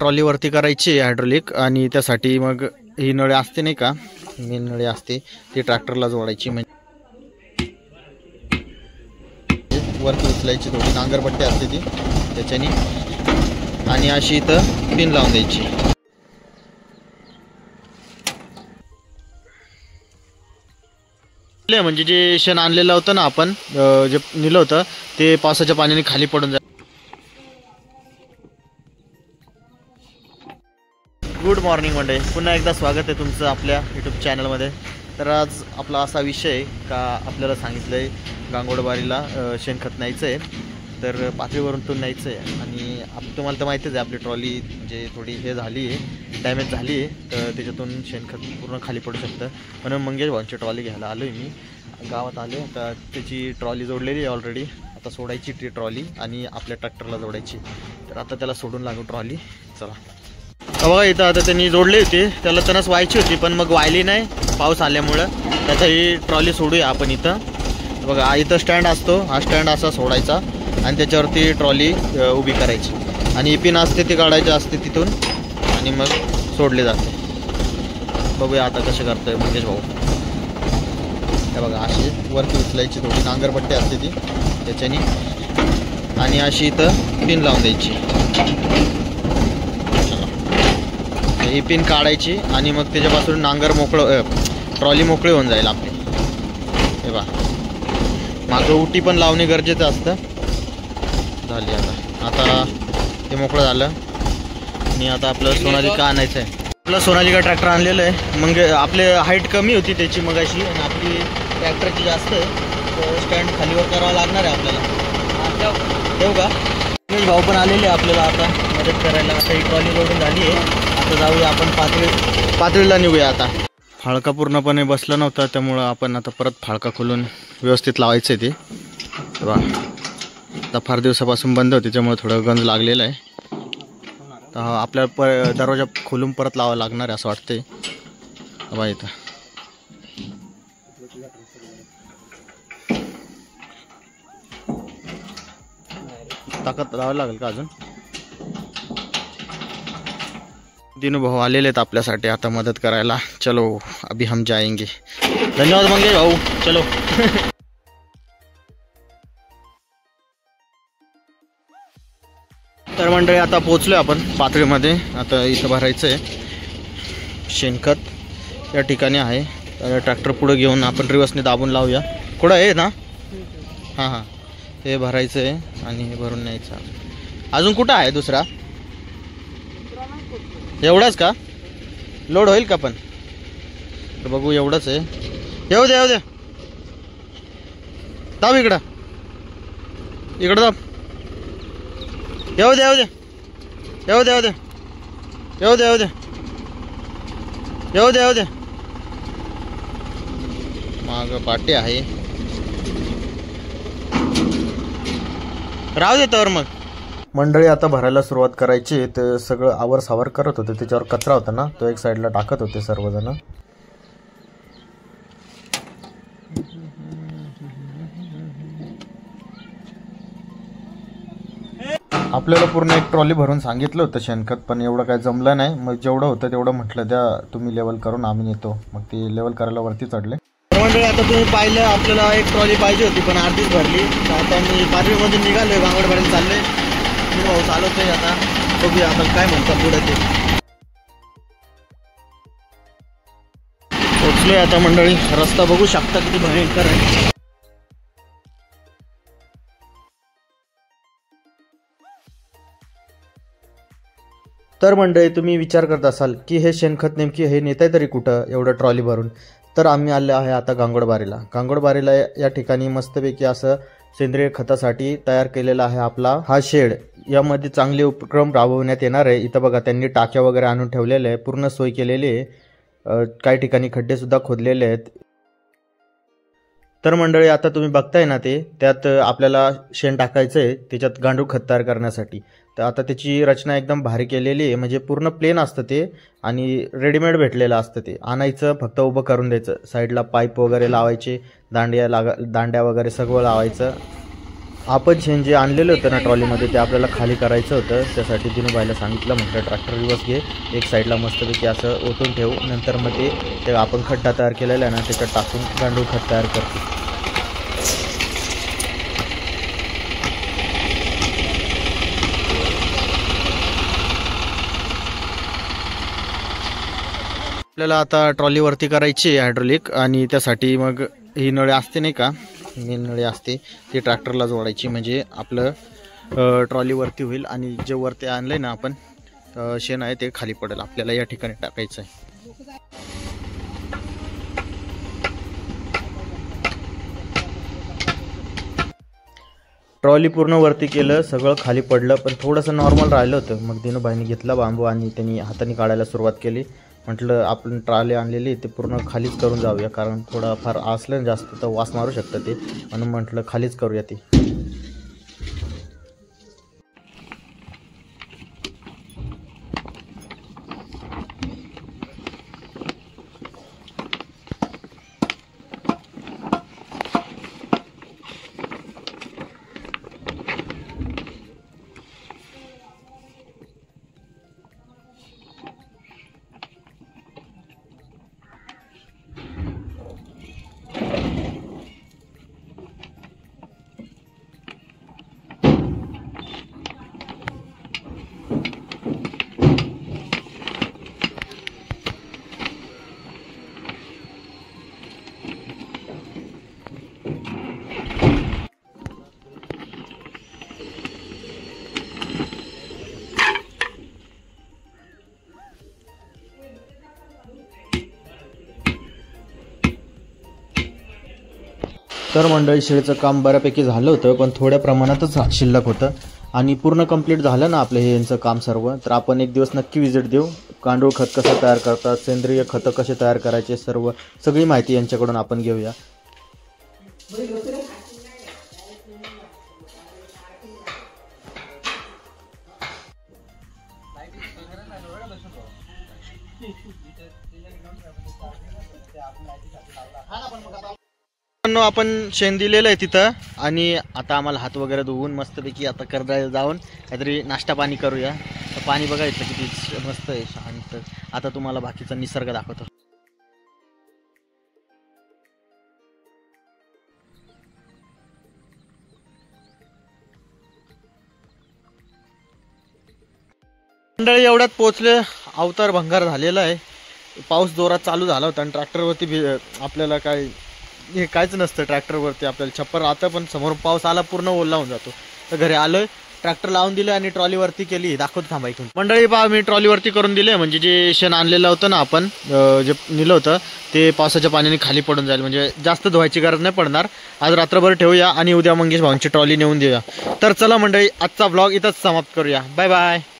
Trolley वरती करायची hydraulic आणि त्यासाठी मग ही नळी असते नाही का, मेन नळी असते ती ट्रॅक्टरला जोडायची, म्हणजे वरती उचलायची, थोडी नांगरपट्टी असते ती त्याच्याने, आणि अशी इथं पिन लावून द्यायची. म्हणजे जे शेण आणलेलं होतं ना आपण, जे नेलं होतं ते पावसाच्या पाण्याने खाली पडून जाईल. गुड मॉर्निंग मंडळी, पुन्हा एकदा स्वागत आहे तुमचं आपल्या यूट्यूब चॅनलमध्ये. तर आज आपला असा विषय का आपल्याला सांगितलं आहे गांगोडबारीला शेणखत न्यायचं आहे, तर पातळीवरून तो न्यायचं आहे. आणि तुम्हाला तर माहितीच आहे आपली ट्रॉली म्हणजे थोडी हे झाली आहे, डॅमेज झाली आहे, तर त्याच्यातून शेणखत पूर्ण खाली पडू शकतं. म्हणून मंगेश भाऊंची ट्रॉली घ्यायला आलो आहे मी, गावात आलो. तर त्याची ट्रॉली जोडलेली आहे ऑलरेडी, आता सोडायची ती ट्रॉली आणि आपल्या ट्रॅक्टरला जोडायची. तर आता त्याला सोडून लागू ट्रॉली. चला बघा, इथं आता त्यांनी जोडली होती, त्याला तणस व्हायची होती पण मग व्हायली नाही पाऊस आल्यामुळं. त्याचा ही ट्रॉली सोडूया आपण. इथं बघा, इथं स्टँड असतो, हा स्टँड असा सोडायचा आणि त्याच्यावरती ट्रॉली उभी करायची आणि पिन असते ती काढायची असते तिथून आणि मग सोडले जाते. बघूया आता कसं करतोय मंगेश भाऊ. हे बघा, अशी वरती उचलायची, थोडी नांगरपट्टी असते ती त्याच्याने, आणि अशी इथं पिन लावून द्यायची. ही पिन काढायची आणि मग त्याच्यापासून नांगर ट्रॉली मोकळी होऊन जाईल आपली. हे बघा, मागं उटी पण लावणे गरजेचं असतं. झाली आता ते मोकळं झालं. आणि आता आपलं सोनालिका आणायचं आहे. आपलं सोनालिका ट्रॅक्टर आणलेलं आहे. मग आपले हाईट कमी होती त्याची मग अशी, आणि आपली ट्रॅक्टरची जास्त आहे, तर स्टँड खालीवर करावं लागणार आहे आपल्याला. ठेवू का? भाऊ पण आलेले आपल्याला आता मदत करायला. आता ही ट्रॉली जोडून झाली आहे, आता जाऊया आपण पातळीला निघूया. आता फाळका पूर्णपणे बसला नव्हता, त्यामुळं आपण आता परत फाळका खोलून व्यवस्थित लावायचं आहे ते. बघा, आता फार दिवसापासून बंद होते त्यामुळे थोडं गंज लागलेलं आहे. तर आपल्याला दरवाजा खोलून परत लावावा लागणार आहे असं वाटतंय. बघा, इथं ताकद लावायला लागेल का अजून. दिनू भाऊ आलेले आहेत आपल्यासाठी आता मदत करायला. चलो अभी हम जाएंगे. धन्यवाद मंगेश भाऊ. चलो. तर मंडळी, आता पोहोचलोय आपण पातळीमध्ये. आता इथं भरायचं आहे शेणखत, या ठिकाणी आहे. ट्रॅक्टर पुढे घेऊन आपण रिवर्सने दाबून लावूया. कुठं आहे ना? हां, हे भरायचं आहे आणि हे भरून न्यायचं. अजून कुठं आहे दुसरा? एवढाच का? लोड होईल का पण? तर बघू, एवढंच आहे. येऊ दे दाब, इकडं दाब. येऊ दे. माग पाटी आहे, राहू दे तर. मग मंडळी, आता भरायला सुरुवात करायची. तर सगळं आवर सावर करत होते, त्याच्यावर कचरा होता ना, तो एक साईडला टाकत होते सर्वजण. आपल्याला पूर्ण एक ट्रॉली भरून सांगितलं होतं शेणखत, पण एवढं काय जमलं नाही. मग जेवढं होतं तेवढं म्हटलं द्या तुम्ही लेवल करून, आम्ही नेतो. मग ते लेवल करायला वरती चढले. मंडळी, आता तुम्ही पाहिलं आपल्याला एक ट्रॉली पाहिजे होती पण अर्धीच भरली. आता मी पातळीमधून निघालोय, गांगोडबारीला चाललोय. भाऊ चालवतोय. आता बघूया आता काय म्हणतात पुढे ते. पोचलोय आता मंडळी. रस्ता बघू शकता किती भयंकर आहे. तर मंडळी, तुम्ही विचार करत असाल की हे शेणखत नेमकी हे नेताय तरी कुठं एवढं ट्रॉली भरून. तर आम्ही आले आहे आता गांगोडबारीला या ठिकाणी मस्तपैकी असं सेंद्रिय खतासाठी तयार केलेला आहे आपला हा शेड. यामध्ये चांगले उपक्रम राबवण्यात येणार आहे. इथं बघा, त्यांनी टाक्या वगैरे आणून ठेवलेले आहे, पूर्ण सोय केलेली आहे. काही ठिकाणी खड्डे सुद्धा खोदलेले आहेत. तर मंडळी, आता तुम्ही बघताय ना, ते त्यात आपल्याला शेण टाकायचं आहे त्याच्यात गांडूळ खत तयार करण्यासाठी. तर आता त्याची रचना एकदम भारी केलेली आहे, म्हणजे पूर्ण प्लेन असतं ते आणि रेडीमेड भेटलेलं असतं. ते आणायचं, फक्त उभं करून द्यायचं. साईडला पाईप वगैरे लावायचे, दांड्या वगैरे सगळं लावायचं. आपण शेण जे आणलेलं होतं ना ट्रॉलीमध्ये ते आपल्याला खाली करायचं होतं. त्यासाठी दिनूबाईला सांगितलं, म्हटलं ट्रॅक्टर रिवर्स घे, एक साईडला मस्तपैकी असं ओतून ठेवू, नंतर मग ते आपण खड्डा तयार केलेला आहे ना त्याच्यात टाकून गांडूळ खत तयार करतो. आपल्याला आता ट्रॉलीवरती करायची हायड्रोलिक, आणि त्यासाठी मग ही नळी असते नाही का, ही नळी असते ती ट्रॅक्टरला जोडायची, म्हणजे आपलं ट्रॉलीवरती होईल आणि जे वरती आणलंय ना आपण शेण आहे ते खाली पडेल. आपल्याला या ठिकाणी टाकायचं आहे. ट्रॉली पूर्ण वरती केलं, सगळं खाली पडलं, पण थोडंसं नॉर्मल राहिलं होतं. मग दिनूबाईंनी घेतला बांबू आणि त्यांनी हाताने काढायला सुरुवात केली. म्हटलं आपण ट्रॉली आणलेली ते पूर्ण खालीच करून जाऊया, कारण थोडा फार असलं जास्त तर वास मारू शकतं ते, म्हणून म्हटलं खालीच करूया ती. तर मंडळी शेळीचं काम बऱ्यापैकी झालं होतं, पण थोड्या प्रमाणातच शिल्लक होतं. आणि पूर्ण कंप्लीट झालं ना आपलं हे यांचं काम सर्व, तर आपण एक दिवस नक्की विजिट देऊ. गांडूळ खत कसं तयार करतात, सेंद्रिय खतं कसे तयार करायचे, सगळी माहिती यांच्याकडून आपण घेऊया. आपण शेण दिलेलं आहे तिथं, आणि आता आम्हाला हात वगैरे धुवून मस्तपैकी आता करता जाऊन काहीतरी नाश्ता पाणी करूया. तर पाणी बघायचं किती मस्त आहे, शांत. आता तुम्हाला बाकीचा निसर्ग दाखवतो. मंडळी एवढ्यात पोचले, अवतार भंगार झालेला आहे. पाऊस जोरात चालू झाला होता आणि ट्रॅक्टरवरती आपल्याला काय हे काहीच नसतं. ट्रॅक्टरवरती आपल्याला छप्पर राहतं, पण समोर पाऊस आला पूर्ण ओला होऊन जातो. तर घरी आलोय, ट्रॅक्टर लावून दिलं आणि ट्रॉलीवरती केली. दाखवतो थांबा इथून. मंडळी पहा, मी ट्रॉलीवरती करून दिले, म्हणजे जे शेण आणलेलं होतं ना आपण, जे नेलं होतं ते पावसाच्या पाण्याने खाली पडून जाईल, म्हणजे जास्त धुवायची गरज नाही पडणार. आज रात्रभर ठेवूया आणि उद्या मंगेश भाऊंची ट्रॉली नेऊन देऊया. तर चला मंडळी, आजचा ब्लॉग इथंच समाप्त करूया. Bye bye.